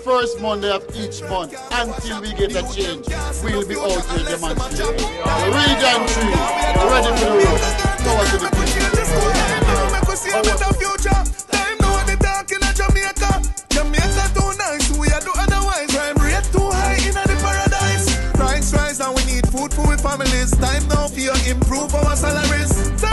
first Monday of each month until we get a change. We'll be out here demonstrating. Region 3, ready for the road. Power to the people. Time now they talking at Jamaica. Jamaica too nice, we are do otherwise. Crime rate too high in the paradise. Price rise and we need food for our families. Time now for you improve our salaries.